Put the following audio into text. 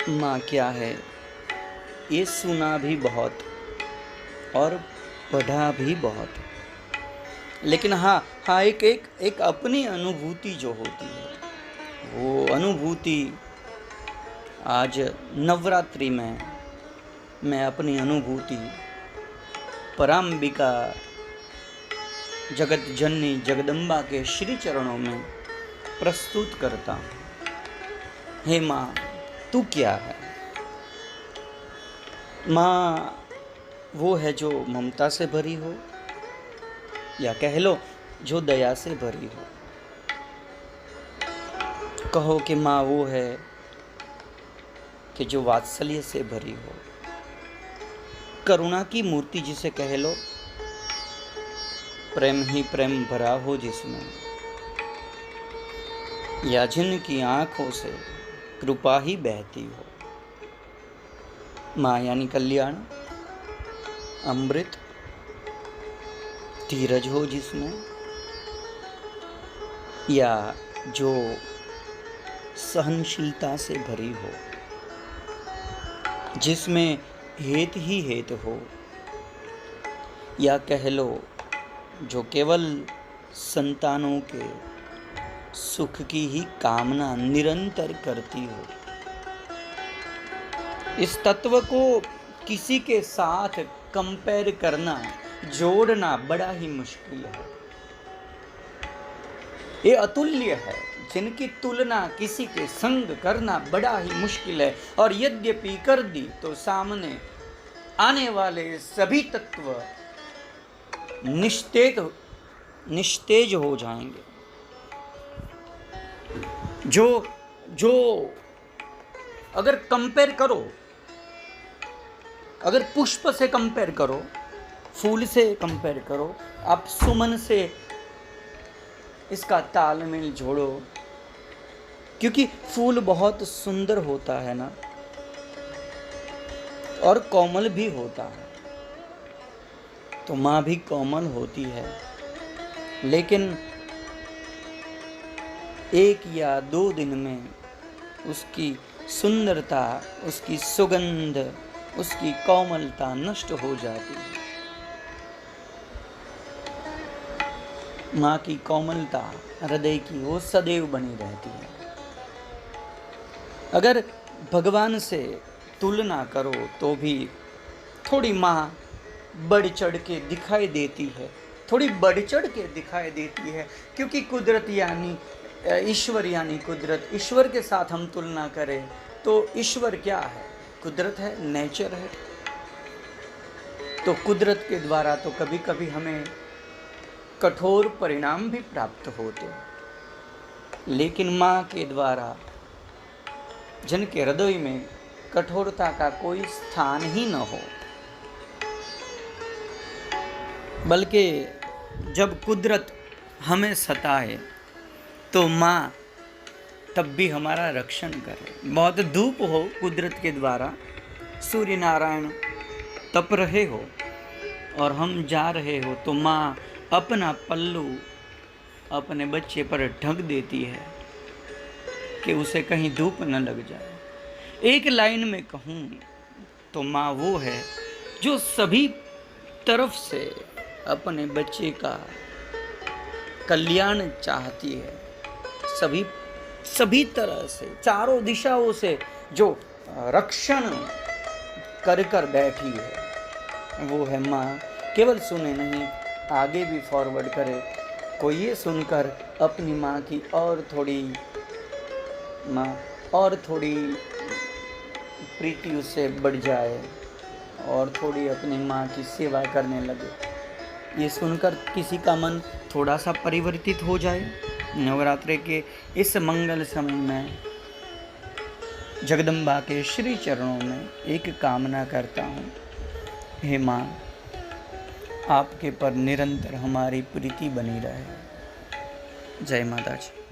माँ क्या है ये सुना भी बहुत और पढ़ा भी बहुत, लेकिन हाँ एक अपनी अनुभूति जो होती है वो अनुभूति आज नवरात्रि में मैं अपनी अनुभूति पराम्बिका जगत जननी जगदम्बा के श्री चरणों में प्रस्तुत करता हूँ। हे माँ, तू क्या है? माँ वो है जो ममता से भरी हो, या कह लो जो दया से भरी हो। कहो कि माँ वो है कि जो वात्सल्य से भरी हो, करुणा की मूर्ति जिसे कह लो, प्रेम ही प्रेम भरा हो जिसमें, या जिनकी आंखों से कृपा ही बहती हो। माँ यानी कल्याण, अमृत, धीरज हो जिसमें, या जो सहनशीलता से भरी हो, जिसमें हेत ही हेत हो, या कह लो जो केवल संतानों के सुख की ही कामना निरंतर करती हो। इस तत्व को किसी के साथ कंपेयर करना, जोड़ना बड़ा ही मुश्किल है। ये अतुल्य है, जिनकी तुलना किसी के संग करना बड़ा ही मुश्किल है। और यद्यपि कर दी तो सामने आने वाले सभी तत्व निस्तेज हो जाएंगे। जो अगर कंपेयर करो, अगर पुष्प से कंपेयर करो, फूल से कंपेयर करो, आप सुमन से इसका तालमेल जोड़ो, क्योंकि फूल बहुत सुंदर होता है ना, और कोमल भी होता है। तो माँ भी कोमल होती है, लेकिन एक या दो दिन में उसकी सुंदरता, उसकी सुगंध, उसकी कोमलता नष्ट हो जाती है। माँ की कोमलता हृदय की वो सदैव बनी रहती है। अगर भगवान से तुलना करो तो भी थोड़ी माँ बढ़ चढ़ के दिखाई देती है, थोड़ी बढ़ चढ़ के दिखाई देती है, क्योंकि कुदरत यानी ईश्वर यानी कुदरत, ईश्वर के साथ हम तुलना करें तो ईश्वर क्या है? कुदरत है, नेचर है। तो कुदरत के द्वारा तो कभी कभी हमें कठोर परिणाम भी प्राप्त होते, लेकिन माँ के द्वारा जिनके हृदय में कठोरता का कोई स्थान ही न हो, बल्कि जब कुदरत हमें सताए तो माँ तब भी हमारा रक्षण करे। बहुत धूप हो कुदरत के द्वारा, सूर्य नारायण तप रहे हो और हम जा रहे हो, तो माँ अपना पल्लू अपने बच्चे पर ढक देती है कि उसे कहीं धूप न लग जाए। एक लाइन में कहूँ तो माँ वो है जो सभी तरफ से अपने बच्चे का कल्याण चाहती है, सभी तरह से, चारों दिशाओं से जो रक्षण कर बैठी है, वो है माँ। केवल सुने नहीं, आगे भी फॉरवर्ड करे। कोई ये सुनकर अपनी माँ की और थोड़ी प्रीति उससे बढ़ जाए और थोड़ी अपनी माँ की सेवा करने लगे। ये सुनकर किसी का मन थोड़ा सा परिवर्तित हो जाए। नवरात्रि के इस मंगल समय में जगदम्बा के श्री चरणों में एक कामना करता हूँ, हे माँ, आपके पर निरंतर हमारी प्रीति बनी रहे। जय माता जी।